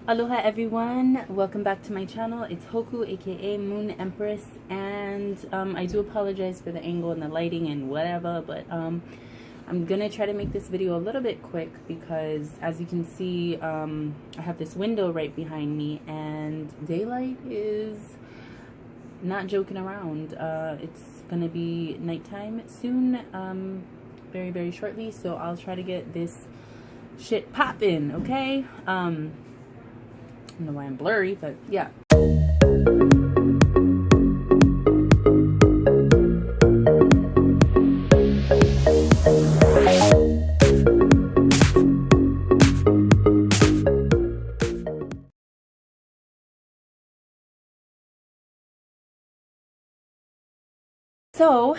Aloha everyone, welcome back to my channel. It's Hoku, aka Moon Empress, and I do apologize for the angle and the lighting and whatever, but I'm gonna try to make this video a little bit quick because, as you can see, I have this window right behind me and daylight is not joking around. It's gonna be nighttime soon, very, very shortly, so I'll try to get this shit popping, okay? I don't know why I'm blurry, but yeah. So,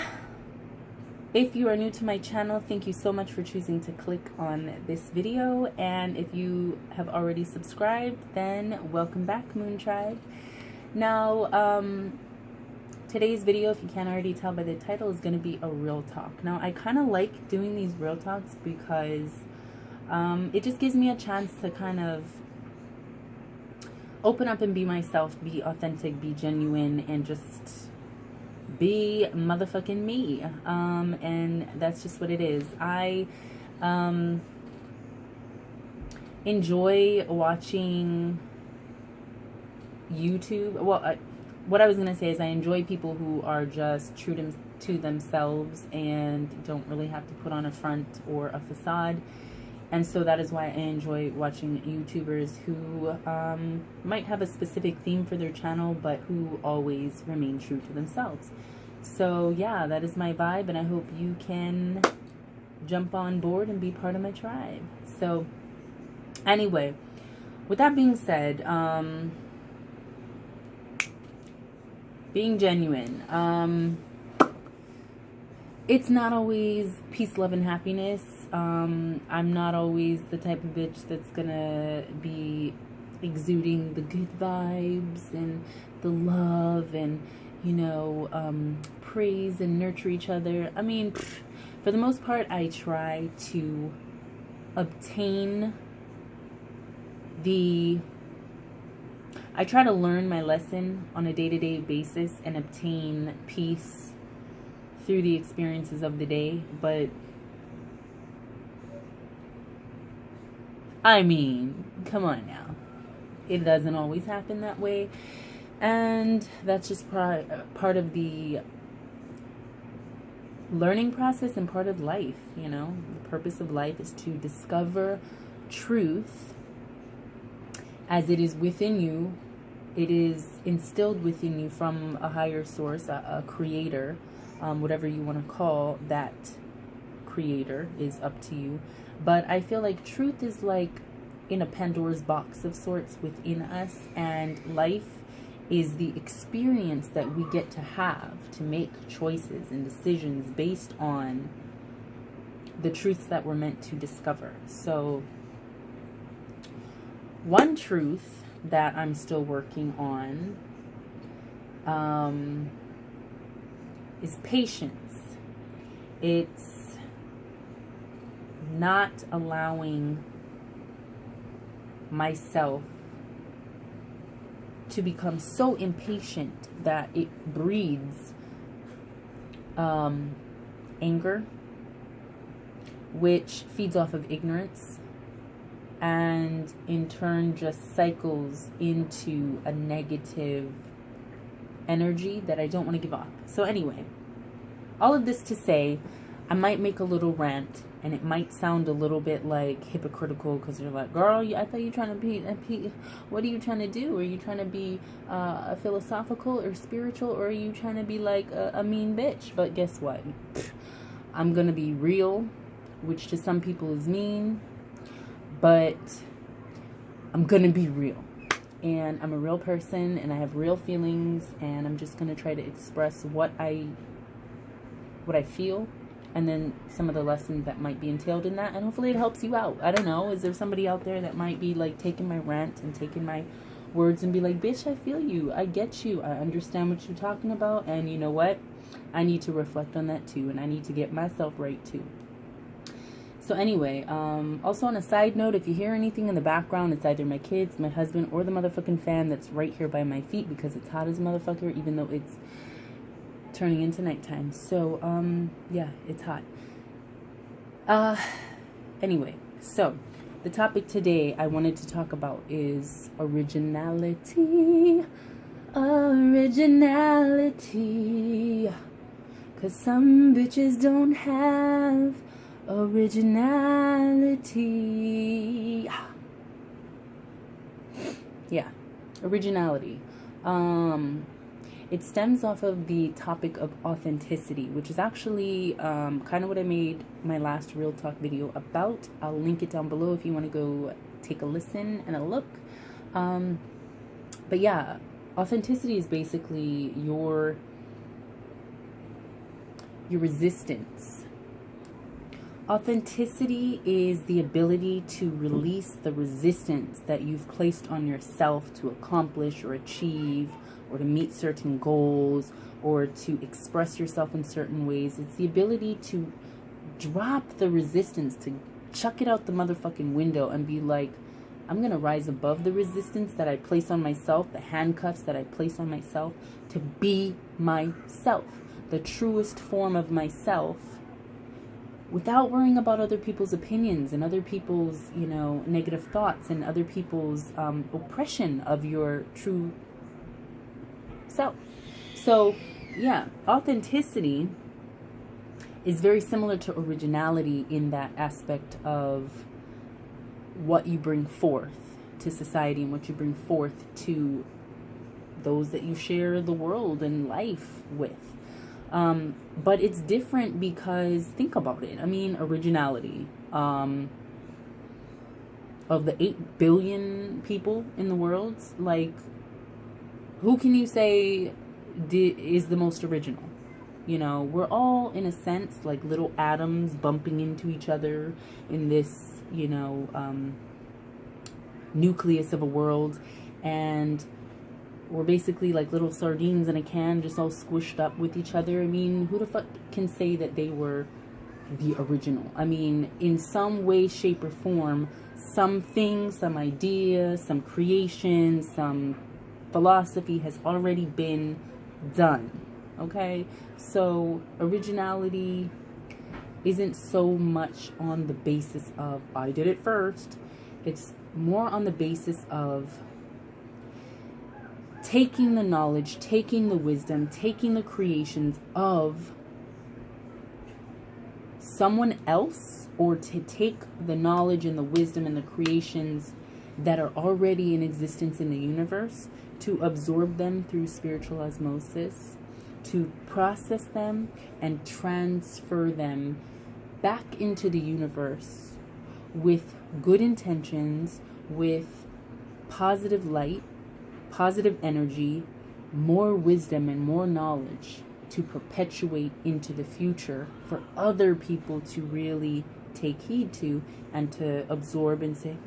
if you are new to my channel, thank you so much for choosing to click on this video. And if you have already subscribed, then welcome back, Moon Tribe. Now, today's video, if you can't already tell by the title, is going to be a real talk. Now, I kind of like doing these real talks because it just gives me a chance to kind of open up and be myself, be authentic, be genuine, and just be motherfucking me. And that's just what it is. I enjoy watching YouTube. Well, what I was gonna say is I enjoy people who are just true to themselves and don't really have to put on a front or a facade. And so that is why I enjoy watching YouTubers who might have a specific theme for their channel, but who always remain true to themselves. So yeah, that is my vibe, and I hope you can jump on board and be part of my tribe. So anyway, with that being said, being genuine, it's not always peace, love, and happiness. I'm not always the type of bitch that's gonna be exuding the good vibes and the love and, you know, praise and nurture each other. I mean, for the most part, I try to obtain I try to learn my lesson on a day-to-day basis and obtain peace through the experiences of the day. But I mean, come on now, it doesn't always happen that way, and that's just part of the learning process and part of life. You know, the purpose of life is to discover truth as it is within you. It is instilled within you from a higher source, a creator, whatever you want to call that creator is up to you. But I feel like truth is like in a Pandora's box of sorts within us, and life is the experience that we get to have to make choices and decisions based on the truths that we're meant to discover. So one truth that I'm still working on is patience. It's not allowing myself to become so impatient that it breeds anger, which feeds off of ignorance, and in turn just cycles into a negative energy that I don't want to give off. So anyway, all of this to say, I might make a little rant, and it might sound a little bit like hypocritical because you're like, girl, I thought you were trying to be, what are you trying to do? Are you trying to be philosophical or spiritual, or are you trying to be like a mean bitch? But guess what? I'm going to be real, which to some people is mean, but I'm going to be real. And I'm a real person, and I have real feelings, and I'm just going to try to express what I feel, and then some of the lessons that might be entailed in that, and hopefully it helps you out. I don't know, is there somebody out there that might be like taking my rant and taking my words and be like, bitch, I feel you, I get you, I understand what you're talking about, and you know what, I need to reflect on that too, and I need to get myself right too. So anyway, also on a side note, if you hear anything in the background, it's either my kids, my husband, or the motherfucking fan that's right here by my feet, because it's hot as a motherfucker, even though it's turning into nighttime. So, yeah, it's hot. Anyway, so the topic today I wanted to talk about is originality. Originality. 'Cause some bitches don't have originality. Yeah, originality. It stems off of the topic of authenticity, which is actually kind of what I made my last Real Talk video about. I'll link it down below if you want to go take a listen and a look. But yeah, authenticity is basically your resistance. Authenticity is the ability to release the resistance that you've placed on yourself to accomplish or achieve, or to meet certain goals, or to express yourself in certain ways. It's the ability to drop the resistance, to chuck it out the motherfucking window and be like, I'm going to rise above the resistance that I place on myself, the handcuffs that I place on myself, to be myself, the truest form of myself, without worrying about other people's opinions and other people's, you know, negative thoughts and other people's oppression of your true self. So, yeah, authenticity is very similar to originality in that aspect of what you bring forth to society and what you bring forth to those that you share the world and life with. But it's different because, think about it. I mean, originality. Of the 8 billion people in the world, like, who can you say is the most original? You know, we're all, in a sense, like little atoms bumping into each other in this, you know, nucleus of a world. And we're basically like little sardines in a can, just all squished up with each other. I mean, who the fuck can say that they were the original? I mean, in some way, shape, or form, something, some idea, some creation, some philosophy has already been done. Okay? So, originality isn't so much on the basis of, I did it first. It's more on the basis of taking the knowledge, taking the wisdom, taking the creations of someone else, or to take the knowledge and the wisdom and the creations that are already in existence in the universe, to absorb them through spiritual osmosis, to process them and transfer them back into the universe with good intentions, with positive light, positive energy, more wisdom and more knowledge to perpetuate into the future for other people to really take heed to and to absorb and say,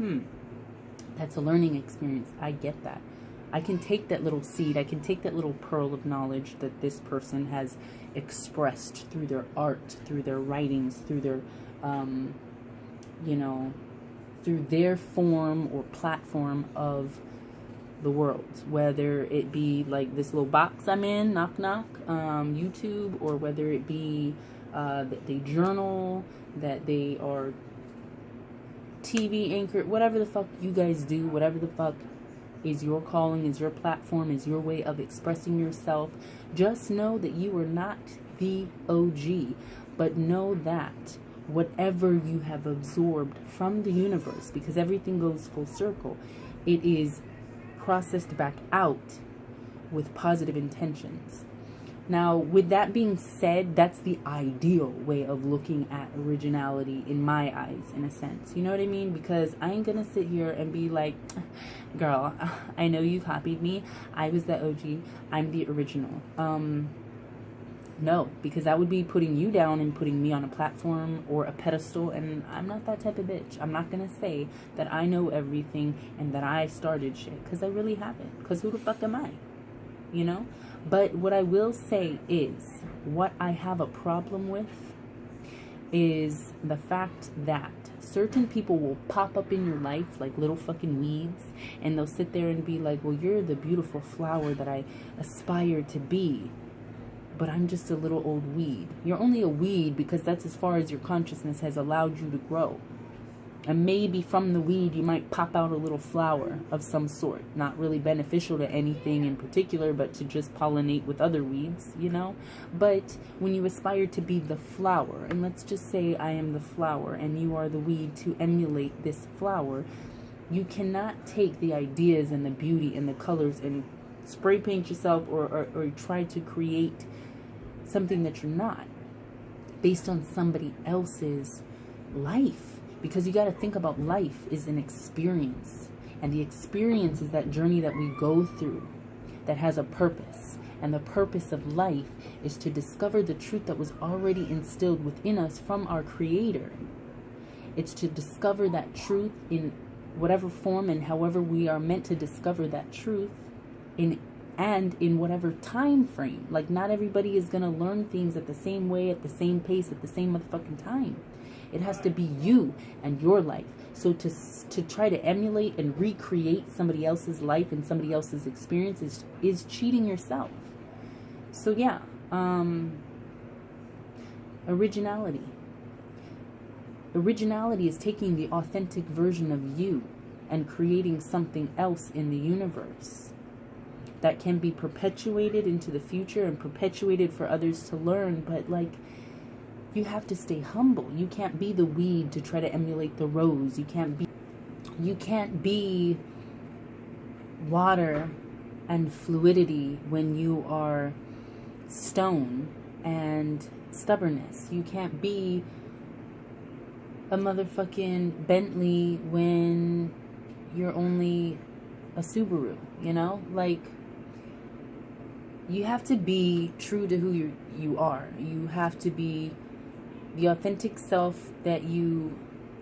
that's a learning experience. I get that. I can take that little seed, I can take that little pearl of knowledge that this person has expressed through their art, through their writings, through their, you know, through their form or platform of the world, whether it be like this little box I'm in, knock knock, YouTube, or whether it be that they journal, that they are TV anchor, whatever the fuck you guys do, whatever the fuck is your calling, is your platform, is your way of expressing yourself. Just know that you are not the OG, but know that whatever you have absorbed from the universe, because everything goes full circle, it is processed back out with positive intentions. Now, with that being said, that's the ideal way of looking at originality in my eyes, in a sense. You know what I mean? Because I ain't gonna sit here and be like, girl, I know you copied me. I was the OG. I'm the original. No, because that would be putting you down and putting me on a platform or a pedestal, and I'm not that type of bitch. I'm not gonna say that I know everything and that I started shit, because I really haven't. Because who the fuck am I? You know? But what I will say is, what I have a problem with is the fact that certain people will pop up in your life like little fucking weeds, and they'll sit there and be like, well, you're the beautiful flower that I aspire to be, but I'm just a little old weed. You're only a weed because that's as far as your consciousness has allowed you to grow. And maybe from the weed, you might pop out a little flower of some sort. Not really beneficial to anything in particular, but to just pollinate with other weeds, you know? But when you aspire to be the flower, and let's just say I am the flower and you are the weed to emulate this flower, you cannot take the ideas and the beauty and the colors and spray paint yourself or try to create something that you're not based on somebody else's life. Because you got to think about life is an experience. And the experience is that journey that we go through that has a purpose. And the purpose of life is to discover the truth that was already instilled within us from our Creator. It's to discover that truth in whatever form and however we are meant to discover that truth and in whatever time frame. Like, not everybody is going to learn things at the same way, at the same pace, at the same motherfucking time. It has to be you and your life. So to try to emulate and recreate somebody else's life and somebody else's experience is cheating yourself. So yeah, originality. Originality is taking the authentic version of you and creating something else in the universe that can be perpetuated into the future and perpetuated for others to learn. But like, you have to stay humble. You can't be the weed to try to emulate the rose. You can't be water and fluidity when you are stone and stubbornness. You can't be a motherfucking Bentley when you're only a Subaru, you know? Like, you have to be true to who you are. You have to be the authentic self that you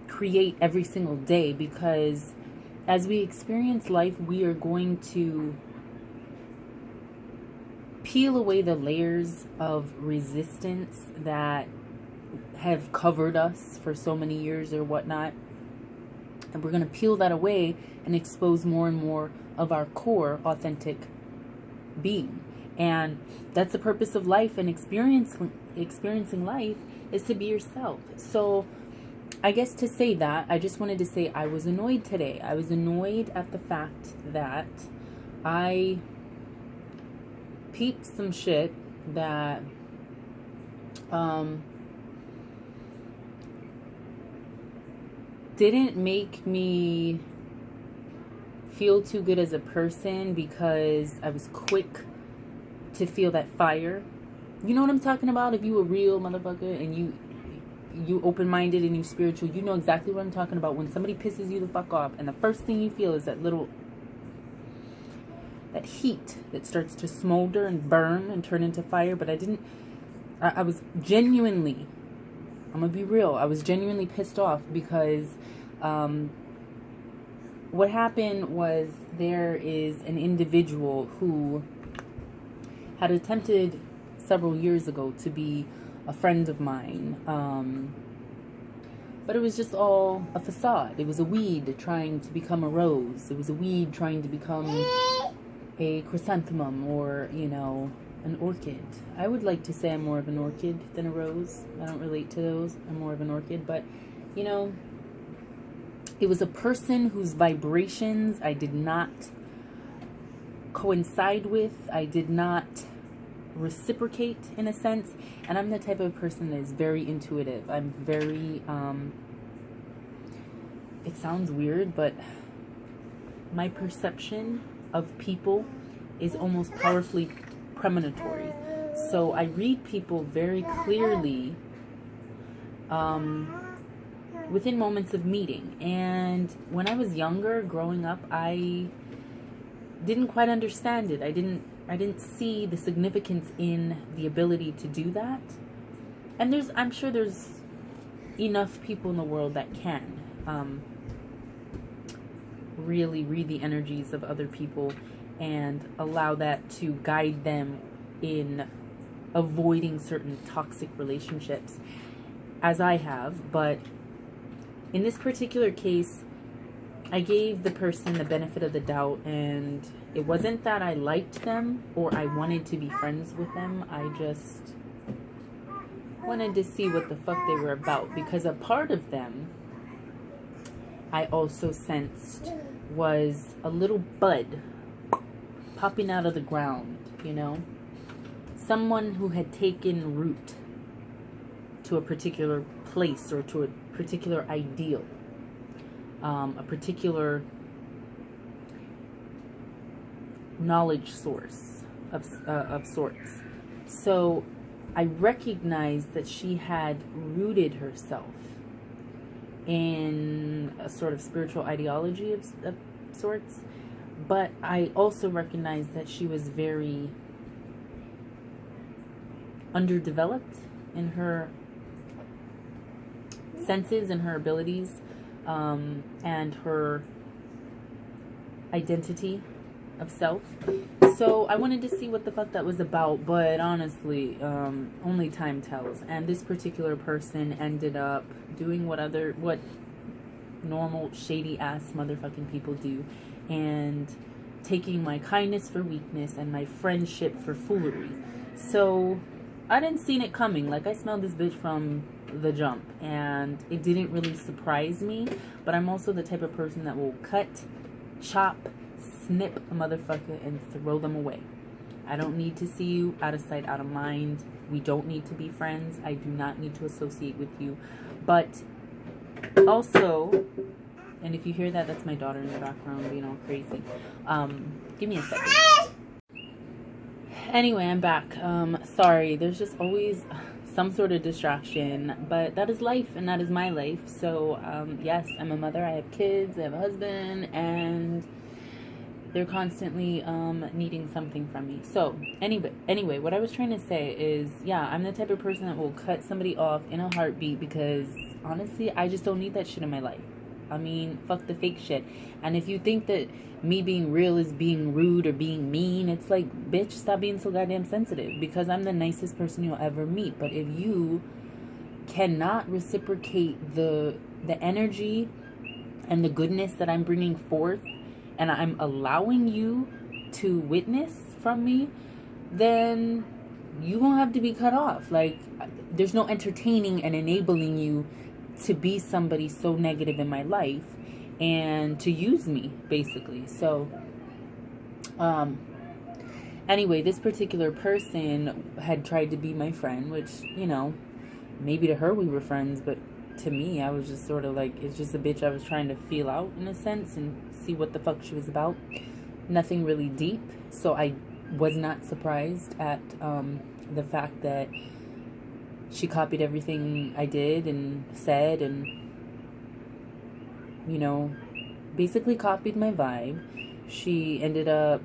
create every single day, because as we experience life, we are going to peel away the layers of resistance that have covered us for so many years or whatnot. And we're going to peel that away and expose more and more of our core authentic being. And that's the purpose of life, and experiencing life is to be yourself. So I guess to say that, I just wanted to say I was annoyed today. I was annoyed at the fact that I peeped some shit that didn't make me feel too good as a person, because I was quick to feel that fire. You know what I'm talking about? If you a real motherfucker and you open-minded and you spiritual, you know exactly what I'm talking about. When somebody pisses you the fuck off and the first thing you feel is that heat that starts to smolder and burn and turn into fire. But I was genuinely, I'm gonna be real, I was genuinely pissed off because what happened was there is an individual who had attempted several years ago to be a friend of mine, but it was just all a facade. It was a weed trying to become a rose. It was a weed trying to become a chrysanthemum, or, you know, an orchid. I would like to say I'm more of an orchid than a rose. I don't relate to those. I'm more of an orchid. But, you know, it was a person whose vibrations I did not coincide with. I did not reciprocate, in a sense. And I'm the type of person that is very intuitive. I'm very, it sounds weird, but my perception of people is almost powerfully premonitory. So I read people very clearly within moments of meeting. And when I was younger, growing up, I didn't quite understand it. I didn't see the significance in the ability to do that. And I'm sure there's enough people in the world that can really read the energies of other people and allow that to guide them in avoiding certain toxic relationships. as I have, but in this particular case, I gave the person the benefit of the doubt, and it wasn't that I liked them or I wanted to be friends with them. I just wanted to see what the fuck they were about, because a part of them I also sensed was a little bud popping out of the ground, you know? Someone who had taken root to a particular place or to a particular ideal, a particular knowledge source of sorts. So I recognized that she had rooted herself in a sort of spiritual ideology of sorts, but I also recognized that she was very underdeveloped in her senses and her abilities, and her identity of self. So I wanted to see what the fuck that was about, but honestly, only time tells. And this particular person ended up doing what normal shady ass motherfucking people do, and taking my kindness for weakness and my friendship for foolery. So I didn't see it coming. Like, I smelled this bitch from the jump, and it didn't really surprise me. But I'm also the type of person that will cut, chop, snip a motherfucker and throw them away. I don't need to see you. Out of sight, out of mind. We don't need to be friends. I do not need to associate with you. But also, and if you hear that, that's my daughter in the background being all crazy. Give me a second. Anyway, I'm back. Sorry, there's just always some sort of distraction, but that is life, and that is my life. So yes, I'm a mother. I have kids. I have a husband, and they're constantly needing something from me. So anyway, what I was trying to say is, yeah, I'm the type of person that will cut somebody off in a heartbeat, because honestly, I just don't need that shit in my life. I mean, fuck the fake shit. And if you think that me being real is being rude or being mean, it's like, bitch, stop being so goddamn sensitive, because I'm the nicest person you'll ever meet. But if you cannot reciprocate the energy and the goodness that I'm bringing forth, and I'm allowing you to witness from me, then you won't have to be cut off. Like, there's no entertaining and enabling you to be somebody so negative in my life and to use me, basically. So anyway, this particular person had tried to be my friend, which, you know, maybe to her we were friends, but to me, I was just sort of like, it's just a bitch I was trying to feel out, in a sense, and see what the fuck she was about. Nothing really deep. So I was not surprised at the fact that she copied everything I did and said, and, you know, basically copied my vibe. She ended up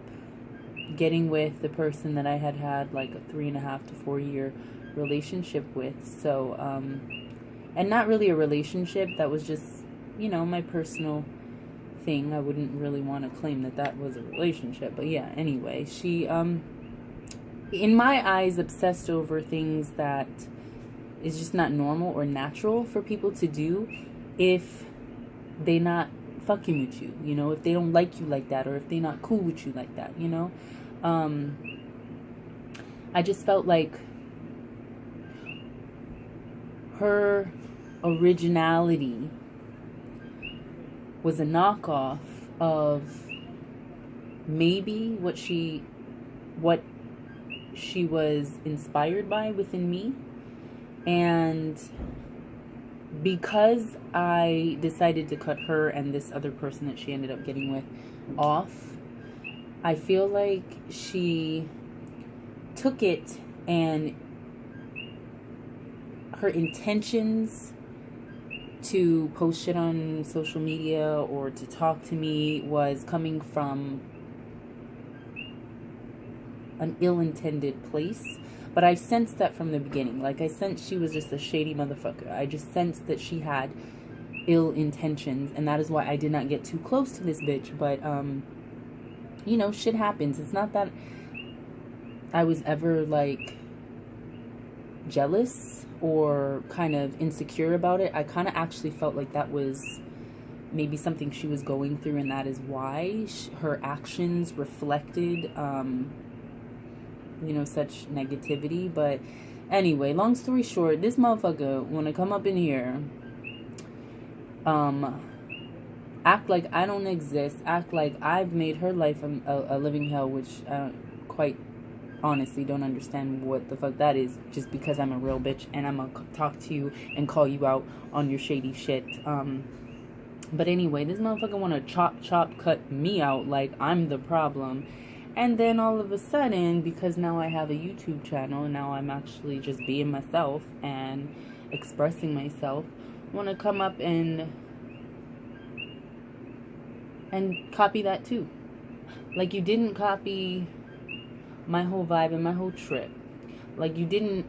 getting with the person that I had like a 3.5 to 4 year relationship with. So, and not really a relationship, that was just, you know, my personal thing. I wouldn't really want to claim that that was a relationship, but yeah, anyway, she, in my eyes, obsessed over things that is just not normal or natural for people to do if they not fucking with you, you know, if they don't like you like that, or if they not cool with you like that, you know. I just felt like her originality was a knockoff of maybe what she was inspired by within me. And because I decided to cut her and this other person that she ended up getting with off, I feel like she took it, and her intentions to post shit on social media or to talk to me was coming from an ill-intended place. But I sensed that from the beginning. Like, I sensed she was just a shady motherfucker. I just sensed that she had ill intentions, and that is why I did not get too close to this bitch. But you know, shit happens. It's not that I was ever like jealous or kind of insecure about it. I kind of actually felt like that was maybe something she was going through, and that is why her actions reflected, you know, such negativity. But anyway, long story short, this motherfucker wanna come up in here, act like I don't exist, act like I've made her life a living hell, which quite honestly don't understand what the fuck that is, just because I'm a real bitch and I'm gonna talk to you and call you out on your shady shit. But anyway, this motherfucker wanna chop cut me out like I'm the problem. And then all of a sudden, because now I have a YouTube channel, and now I'm actually just being myself and expressing myself, wanna come up and copy that too. Like, you didn't copy my whole vibe and my whole trip. Like, you didn't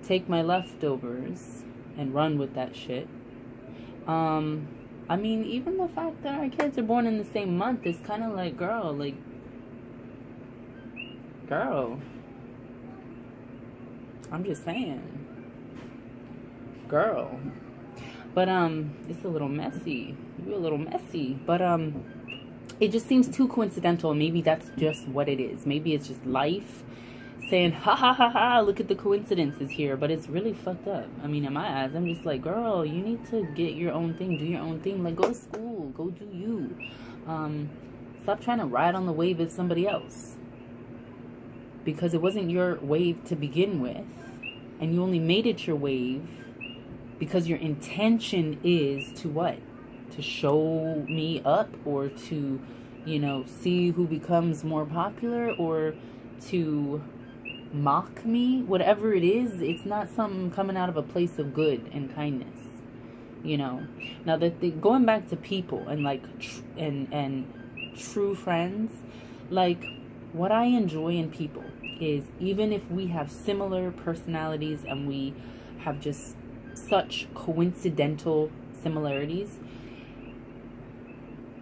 take my leftovers and run with that shit. I mean, even the fact that our kids are born in the same month is kind of like, girl, I'm just saying, girl. But it's a little messy. You're a little messy. But it just seems too coincidental. Maybe that's just what it is. Maybe it's just life saying, ha ha ha ha, look at the coincidences here. But it's really fucked up. I mean, in my eyes, I'm just like, girl, you need to get your own thing, do your own thing. Like, go to school, go do you. Stop trying to ride on the wave of somebody else, because it wasn't your wave to begin with, and you only made it your wave because your intention is to what? To show me up, or to, you know, see who becomes more popular, or to mock me. Whatever it is, it's not something coming out of a place of good and kindness, you know. Now that going back to people and like and true friends, like, what I enjoy in people is, even if we have similar personalities and we have just such coincidental similarities,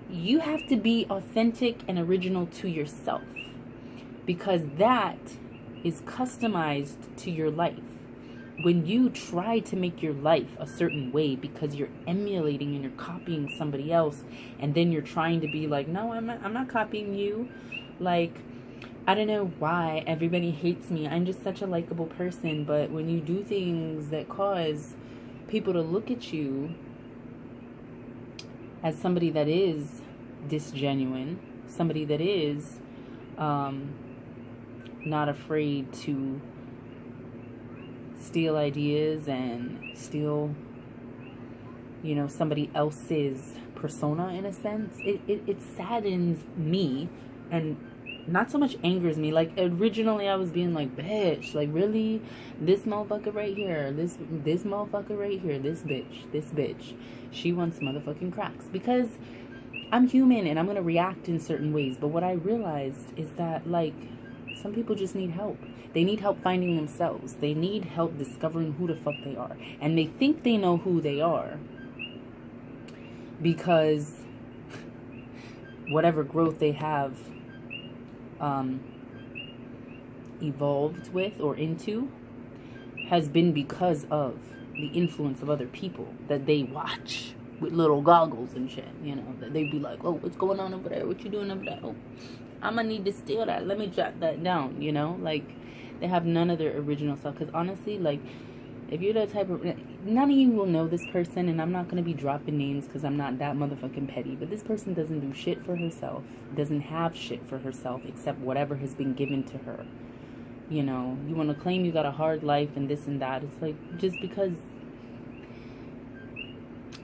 you have to be authentic and original to yourself, because that is customized to your life. When you try to make your life a certain way because you're emulating and you're copying somebody else, and then you're trying to be like, no, I'm not copying you. Like, I don't know why everybody hates me. I'm just such a likable person. But when you do things that cause people to look at you as somebody that is disgenuine, somebody that is not afraid to steal ideas and steal, you know, somebody else's persona, in a sense, it saddens me, and not so much angers me. Like, originally I was being like, bitch, like, really, this motherfucker right here, this motherfucker right here, this bitch, she wants motherfucking cracks, because I'm human and I'm gonna react in certain ways. But what I realized is that, like, some people just need help. They need help finding themselves. They need help discovering who the fuck they are. And they think they know who they are because whatever growth they have evolved with or into has been because of the influence of other people that they watch with little goggles and shit, you know, that they'd be like, oh, what's going on over there? What you doing over there? Oh, I'm gonna need to steal that. Let me jot that down, you know? Like, they have none of their original stuff. Because honestly, like, if you're the type of... None of you will know this person, and I'm not gonna be dropping names because I'm not that motherfucking petty. But this person doesn't do shit for herself. Doesn't have shit for herself except whatever has been given to her. You know, you want to claim you got a hard life and this and that. It's like, just because...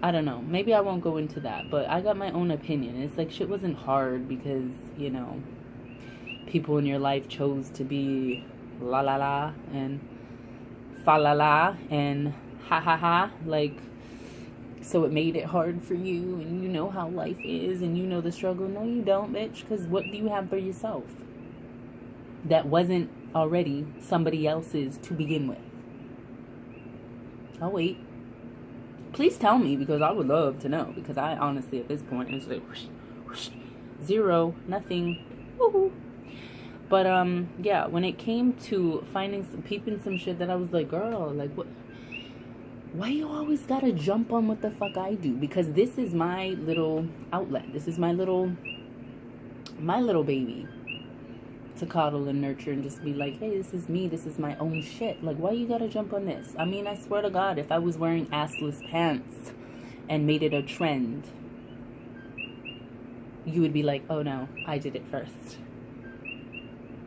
I don't know. Maybe I won't go into that. But I got my own opinion. It's like, shit wasn't hard because, you know, people in your life chose to be la la la and fa la la and ha ha ha. Like, so it made it hard for you, and you know how life is, and you know the struggle. No, you don't, bitch. Because what do you have for yourself that wasn't already somebody else's to begin with? I'll wait. Please tell me, because I would love to know. Because I honestly, at this point, it's like, whoosh, whoosh, zero, nothing. Woohoo. But yeah, when it came to peeping some shit that I was like, girl, like, what? Why you always gotta jump on what the fuck I do? Because this is my little outlet. This is my little baby to coddle and nurture and just be like, hey, this is me. This is my own shit. Like, why you gotta jump on this? I mean, I swear to God, if I was wearing assless pants and made it a trend, you would be like, oh no, I did it first.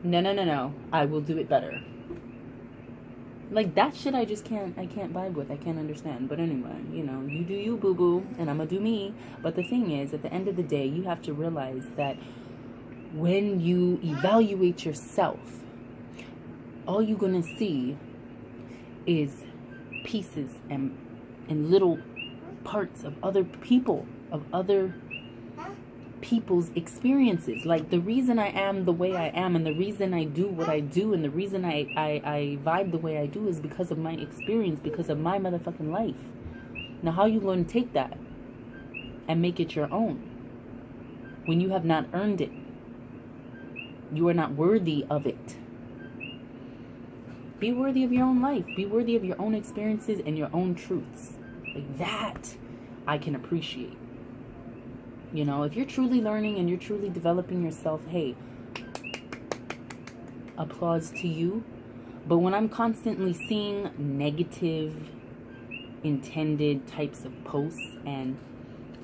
No. I will do it better. Like, that shit I can't vibe with. I can't understand. But anyway, you know, you do you, boo-boo, and I'm gonna do me. But the thing is, at the end of the day, you have to realize that when you evaluate yourself, all you're gonna see is pieces and little parts of other people, of other people's experiences. Like, the reason I am the way I am, and the reason I do what I do, and the reason I vibe the way I do is because of my experience, because of my motherfucking life. Now, how you going to take that and make it your own when you have not earned it? You are not worthy of it. Be worthy of your own life. Be worthy of your own experiences and your own truths. Like, that I can appreciate. You know, if you're truly learning and you're truly developing yourself, hey, applause to you. But when I'm constantly seeing negative, intended types of posts, and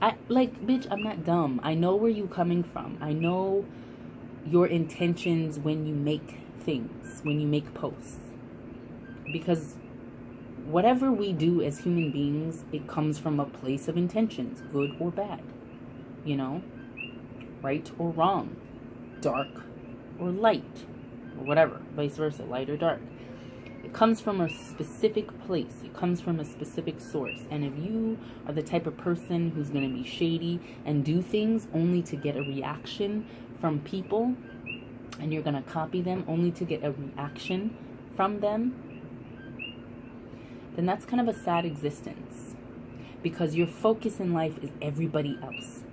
bitch, I'm not dumb. I know where you're coming from. I know your intentions when you make things, when you make posts. Because whatever we do as human beings, it comes from a place of intentions, good or bad. You know, right or wrong, dark or light, or whatever, vice versa, light or dark. It comes from a specific place. It comes from a specific source. And if you are the type of person who's going to be shady and do things only to get a reaction from people, and you're going to copy them only to get a reaction from them, then that's kind of a sad existence. Because your focus in life is everybody else.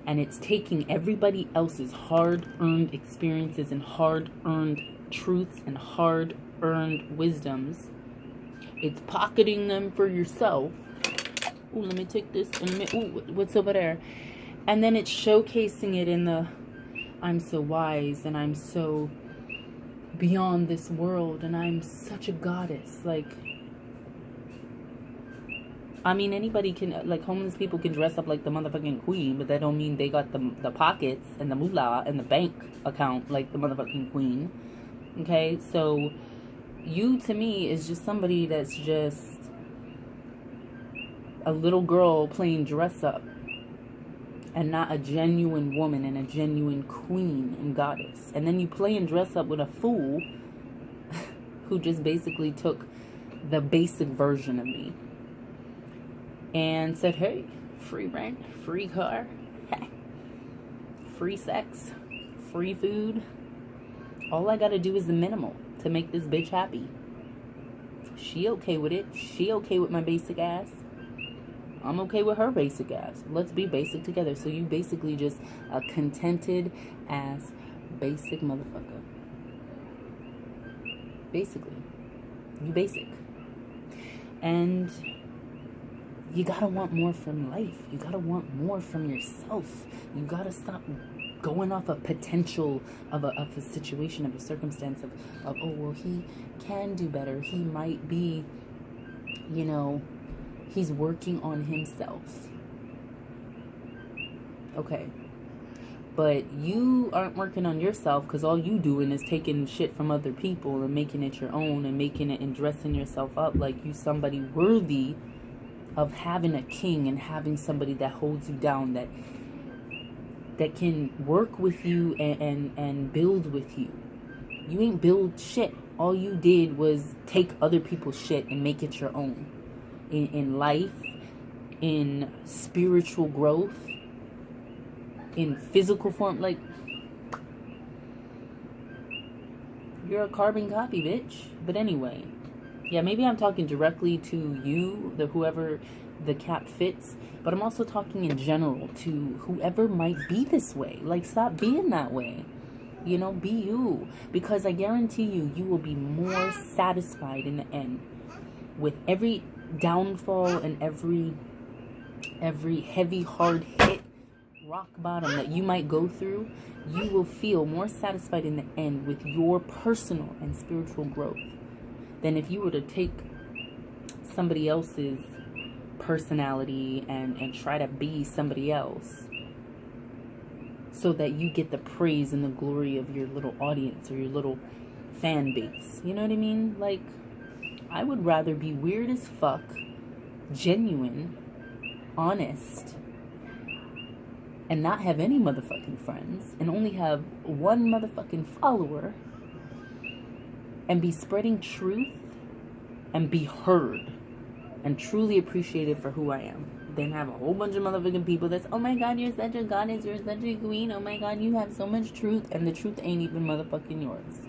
And it's taking everybody else's hard-earned experiences and hard-earned truths and hard-earned wisdoms. It's pocketing them for yourself. Ooh, let me take this. Ooh, what's over there? And then it's showcasing it in the, I'm so wise and I'm so beyond this world and I'm such a goddess. Like, I mean, anybody can, like, homeless people can dress up like the motherfucking queen, but that don't mean they got the pockets and the moolah and the bank account like the motherfucking queen. Okay, so you, to me, is just somebody that's just a little girl playing dress up and not a genuine woman and a genuine queen and goddess. And then you play and dress up with a fool who just basically took the basic version of me and said, hey, free rent, free car, free sex, free food. All I gotta do is the minimal to make this bitch happy. She okay with it. She okay with my basic ass. I'm okay with her basic ass. Let's be basic together. So you basically just a contented ass basic motherfucker. Basically. You basic. And you gotta want more from life. You gotta want more from yourself. You gotta stop going off a potential of a situation, of a circumstance of oh, well, he can do better. He might be, you know, he's working on himself. Okay. But you aren't working on yourself because all you doing is taking shit from other people and making it your own and making it and dressing yourself up like you somebody worthy of having a king and having somebody that holds you down, that can work with you and build with you. You ain't build shit. All you did was take other people's shit and make it your own. In life, in spiritual growth, in physical form. Like, you're a carbon copy, bitch. But anyway, yeah, maybe I'm talking directly to you, whoever the cap fits, but I'm also talking in general to whoever might be this way. Like, stop being that way. You know, be you. Because I guarantee you, you will be more satisfied in the end. With every downfall and every heavy, hard hit, rock bottom that you might go through, you will feel more satisfied in the end with your personal and spiritual growth than if you were to take somebody else's personality and try to be somebody else so that you get the praise and the glory of your little audience or your little fan base. You know what I mean? Like, I would rather be weird as fuck, genuine, honest, and not have any motherfucking friends and only have one motherfucking follower and be spreading truth and be heard and truly appreciated for who I am, then have a whole bunch of motherfucking people that's, oh my god, you're such a goddess, you're such a queen, oh my god, you have so much truth, and the truth ain't even motherfucking yours.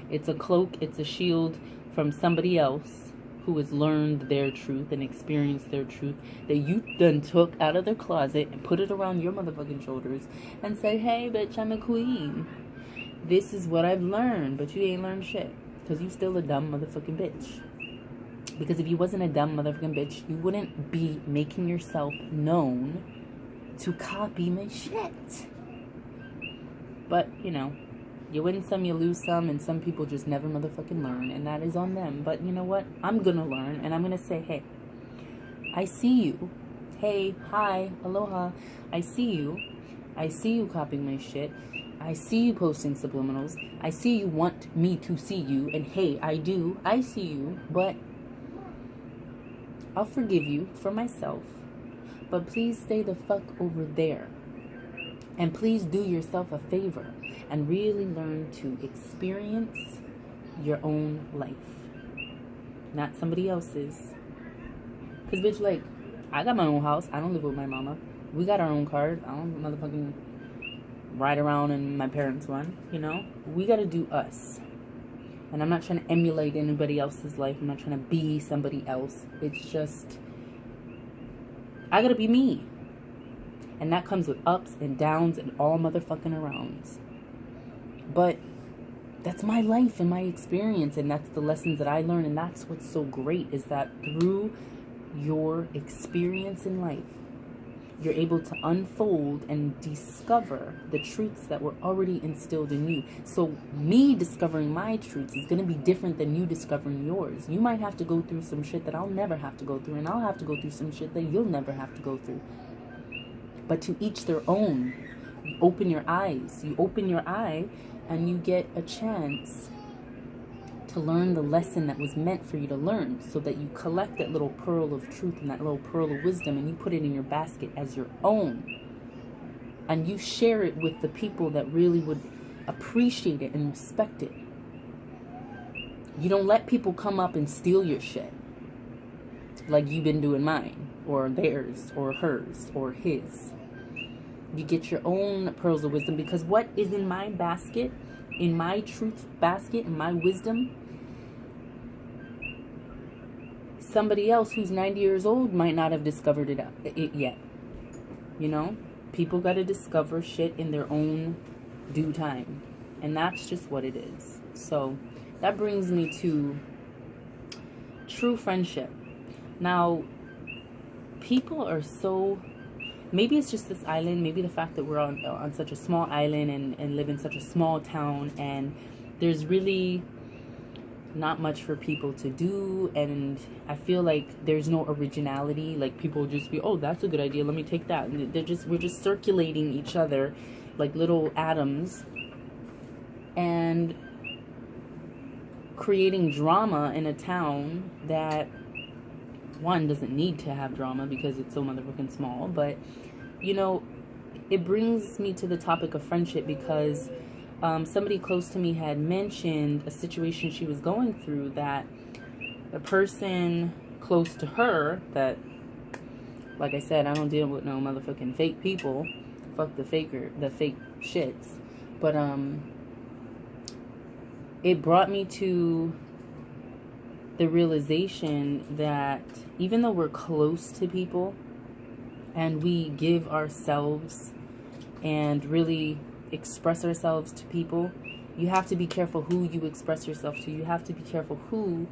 It's a cloak, it's a shield from somebody else who has learned their truth and experienced their truth that you then took out of their closet and put it around your motherfucking shoulders and say, hey bitch, I'm a queen. This is what I've learned, but you ain't learned shit because you still a dumb motherfucking bitch. Because if you wasn't a dumb motherfucking bitch, you wouldn't be making yourself known to copy my shit. But, you know, you win some, you lose some, and some people just never motherfucking learn, and that is on them. But you know what? I'm gonna learn, and I'm gonna say, hey, I see you. Hey, hi, aloha. I see you. I see you copying my shit. I see you posting subliminals. I see you want me to see you, and hey, I do. I see you, but I'll forgive you for myself. But please stay the fuck over there. And please do yourself a favor and really learn to experience your own life, not somebody else's. Because, bitch, like, I got my own house. I don't live with my mama. We got our own cars. I don't motherfucking ride around in my parents' one, you know? We got to do us. And I'm not trying to emulate anybody else's life. I'm not trying to be somebody else. It's just, I got to be me. And that comes with ups and downs and all motherfucking arounds. But that's my life and my experience. And that's the lessons that I learned. And that's what's so great, is that through your experience in life, you're able to unfold and discover the truths that were already instilled in you. So me discovering my truths is going to be different than you discovering yours. You might have to go through some shit that I'll never have to go through. And I'll have to go through some shit that you'll never have to go through. But to each their own. You open your eyes. You open your eye and you get a chance to learn the lesson that was meant for you to learn, so that you collect that little pearl of truth and that little pearl of wisdom and you put it in your basket as your own. And you share it with the people that really would appreciate it and respect it. You don't let people come up and steal your shit like you've been doing mine, or theirs, or hers, or his. You get your own pearls of wisdom, because what is in my basket, in my truth basket, in my wisdom, somebody else who's 90 years old might not have discovered it yet. You know? People got to discover shit in their own due time. And that's just what it is. So that brings me to true friendship. Now, people are so, maybe it's just this island, maybe the fact that we're on such a small island and live in such a small town, and there's really not much for people to do, and I feel like there's no originality. Like, people just be, oh, that's a good idea, let me take that, and we're just circulating each other like little atoms and creating drama in a town that, one, doesn't need to have drama because it's so motherfucking small. But, you know, it brings me to the topic of friendship, because somebody close to me had mentioned a situation she was going through, that a person close to her, that, like I said, I don't deal with no motherfucking fake people. Fuck the fake shits. But it brought me to the realization that even though we're close to people and we give ourselves and really express ourselves to people, you have to be careful who you express yourself to. You have to be careful who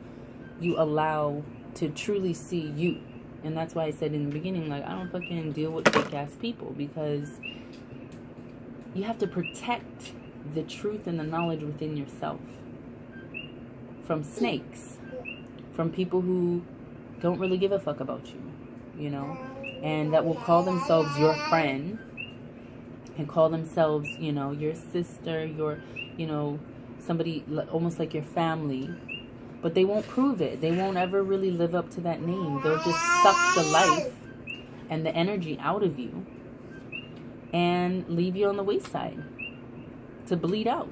you allow to truly see you. And that's why I said in the beginning, like, I don't fucking deal with fake ass people, because you have to protect the truth and the knowledge within yourself from snakes, from people who don't really give a fuck about you, you know, and that will call themselves your friend and call themselves, you know, your sister, your, you know, somebody almost like your family, but they won't prove it. They won't ever really live up to that name. They'll just suck the life and the energy out of you and leave you on the wayside to bleed out.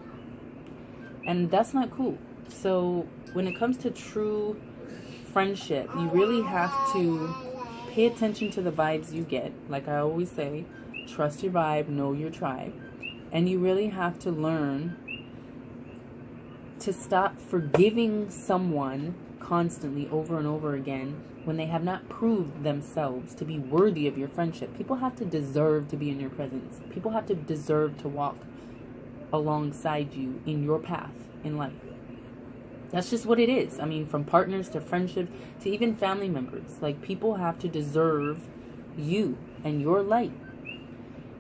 And that's not cool. So when it comes to true friendship, you really have to pay attention to the vibes you get. Like I always say, trust your vibe, know your tribe. And you really have to learn to stop forgiving someone constantly over and over again when they have not proved themselves to be worthy of your friendship. People have to deserve to be in your presence. People have to deserve to walk alongside you in your path in life. That's just what it is. I mean, from partners to friendships to even family members. Like, people have to deserve you and your light.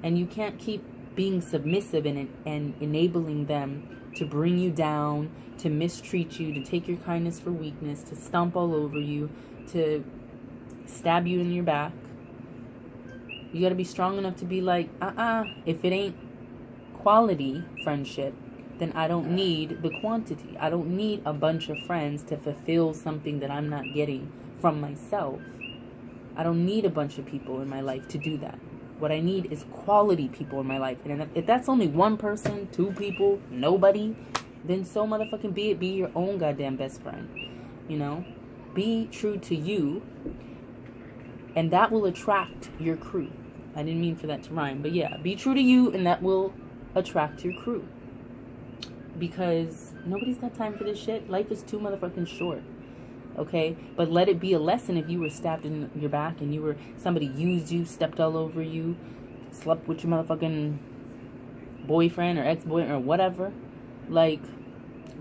And you can't keep being submissive and enabling them to bring you down, to mistreat you, to take your kindness for weakness, to stomp all over you, to stab you in your back. You got to be strong enough to be like, if it ain't quality friendship, then I don't need the quantity. I don't need a bunch of friends to fulfill something that I'm not getting from myself. I don't need a bunch of people in my life to do that. What I need is quality people in my life. And if that's only one person, two people, nobody, then so motherfucking be it. Be your own goddamn best friend. You know? Be true to you. And that will attract your crew. I didn't mean for that to rhyme. But yeah, be true to you and that will attract your crew. Because nobody's got time for this shit. Life is too motherfucking short. Okay, but let it be a lesson if you were stabbed in your back and somebody used you, stepped all over you, slept with your motherfucking boyfriend or ex-boyfriend or whatever. Like,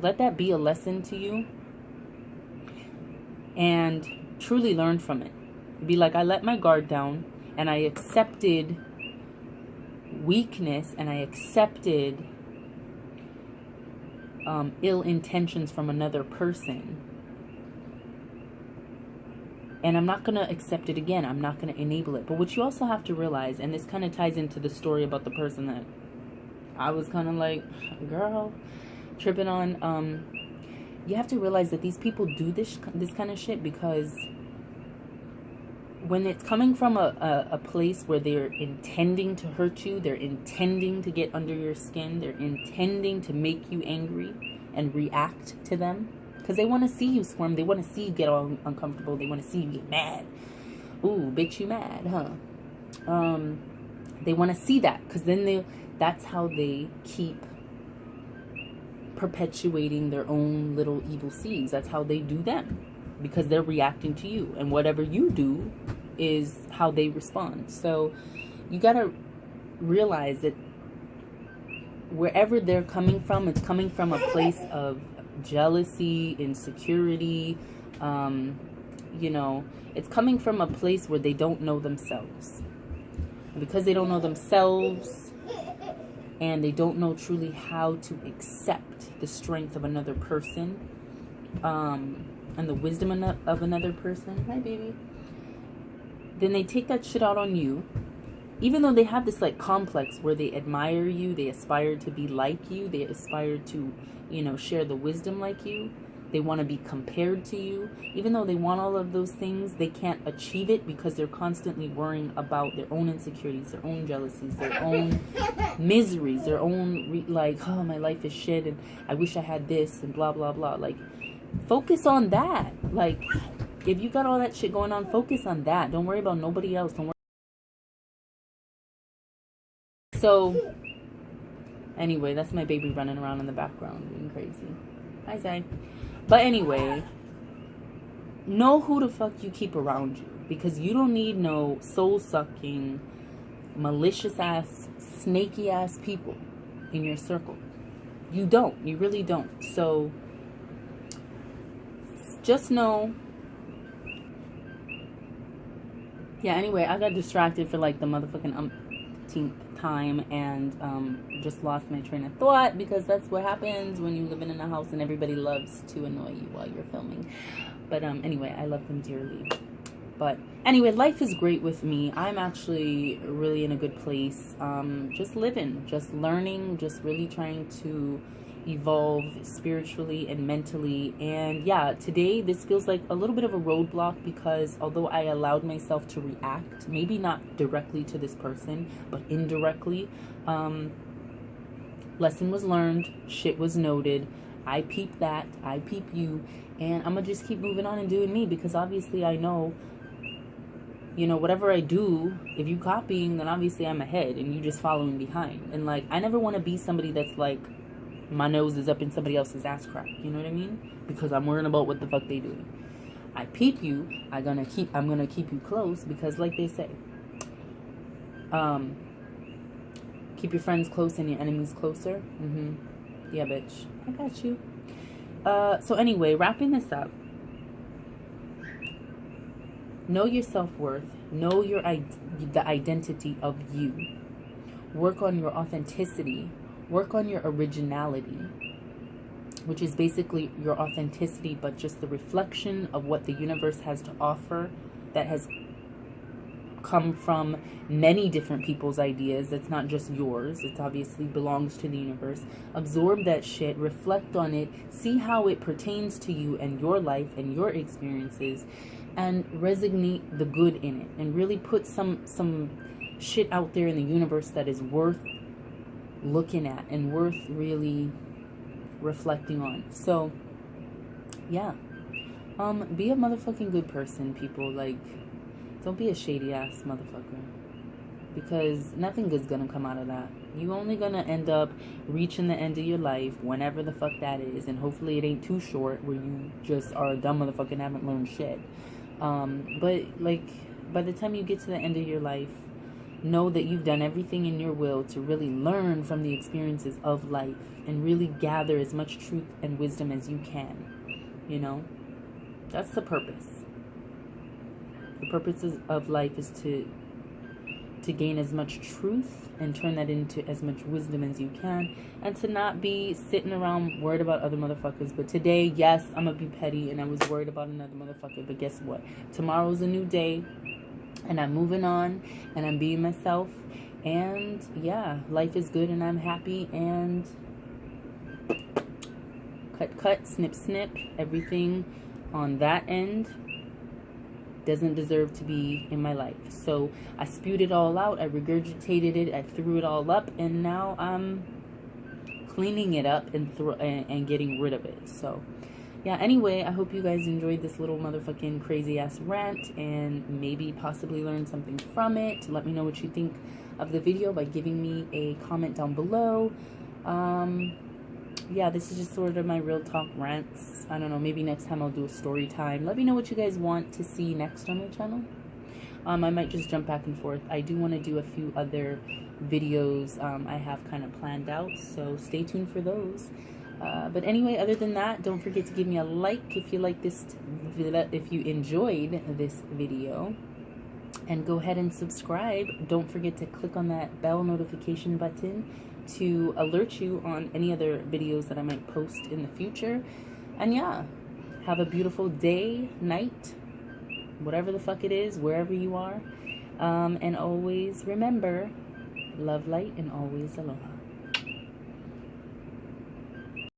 let that be a lesson to you and truly learn from it. Be like, I let my guard down and I accepted weakness and I accepted ill intentions from another person. And I'm not going to accept it again. I'm not going to enable it. But what you also have to realize, and this kind of ties into the story about the person that I was kind of like, girl, tripping on. You have to realize that these people do this kind of shit because when it's coming from a place where they're intending to hurt you, they're intending to get under your skin, they're intending to make you angry and react to them. Because they want to see you squirm. They want to see you get all uncomfortable. They want to see you get mad. Ooh, bitch, you mad, huh? They want to see that. Because then that's how they keep perpetuating their own little evil seeds. That's how they do them. Because they're reacting to you. And whatever you do is how they respond. So you got to realize that wherever they're coming from, it's coming from a place of jealousy, insecurity, you know, it's coming from a place where they don't know themselves. And because they don't know themselves and they don't know truly how to accept the strength of another person, and the wisdom of another person, hi baby, then they take that shit out on you. Even though they have this like complex where they admire you, they aspire to be like you, they aspire to, you know, share the wisdom like you, they want to be compared to you. Even though they want all of those things, they can't achieve it because they're constantly worrying about their own insecurities, their own jealousies, their own miseries, their own like, oh, my life is shit and I wish I had this and blah blah blah. Like, focus on that. Like, if you got all that shit going on, focus on that. Don't worry about nobody else. Don't worry. So, anyway, that's my baby running around in the background being crazy. Hi, Zai. But anyway, know who the fuck you keep around you. Because you don't need no soul-sucking, malicious-ass, snaky-ass people. in your circle. You don't. You really don't. So just know. Yeah, anyway, I got distracted for like the motherfucking umpteenth time and just lost my train of thought, because that's what happens when you live in a house and everybody loves to annoy you while you're filming. But anyway, I love them dearly. But anyway, life is great with me. I'm actually really in a good place. Just living, just learning, just really trying to evolve spiritually and mentally. And yeah, today this feels like a little bit of a roadblock, because although I allowed myself to react, maybe not directly to this person, but indirectly, lesson was learned, shit was noted. I peeped that, I peep you, and I'm gonna just keep moving on and doing me, because obviously I know, you know, whatever I do, if you copying, then obviously I'm ahead and you just following behind. And like, I never want to be somebody that's like, my nose is up in somebody else's ass crack. You know what I mean? Because I'm worrying about what the fuck they doing. I peep you. I'm gonna keep you close, because like they say, keep your friends close and your enemies closer. Yeah, bitch. I got you. So anyway, wrapping this up. Know your self-worth. Know the identity of you. Work on your authenticity. Work on your originality, which is basically your authenticity, but just the reflection of what the universe has to offer, that has come from many different people's ideas. It's not just yours. It obviously belongs to the universe. Absorb that shit, reflect on it, see how it pertains to you and your life and your experiences, and resonate the good in it, and really put some shit out there in the universe that is worth looking at and worth really reflecting on. So yeah, be a motherfucking good person, people. Like, don't be a shady ass motherfucker, because nothing good's gonna come out of that. You only gonna end up reaching the end of your life, whenever the fuck that is, and hopefully it ain't too short where you just are a dumb motherfucker and haven't learned shit. But like, by the time you get to the end of your life, know that you've done everything in your will to really learn from the experiences of life and really gather as much truth and wisdom as you can. You know, that's the purpose. The purpose of life is to gain as much truth and turn that into as much wisdom as you can, and to not be sitting around worried about other motherfuckers. But today, yes, I'm gonna be petty and I was worried about another motherfucker, but guess what? Tomorrow's a new day, and I'm moving on, and I'm being myself, and yeah, life is good, and I'm happy, and cut, snip, snip. Everything on that end doesn't deserve to be in my life. So I spewed it all out, I regurgitated it, I threw it all up, and now I'm cleaning it up and getting rid of it. So yeah, anyway, I hope you guys enjoyed this little motherfucking crazy ass rant, and maybe possibly learned something from it. Let me know what you think of the video by giving me a comment down below. Yeah, this is just sort of my real talk rants. I don't know, maybe next time I'll do a story time. Let me know what you guys want to see next on my channel. I might just jump back and forth. I do want to do a few other videos I have kind of planned out, so stay tuned for those. But anyway, other than that, don't forget to give me a like if you like this, if you enjoyed this video, and go ahead and subscribe. Don't forget to click on that bell notification button to alert you on any other videos that I might post in the future. And yeah, have a beautiful day, night, whatever the fuck it is, wherever you are. And always remember, love, light, and always aloha.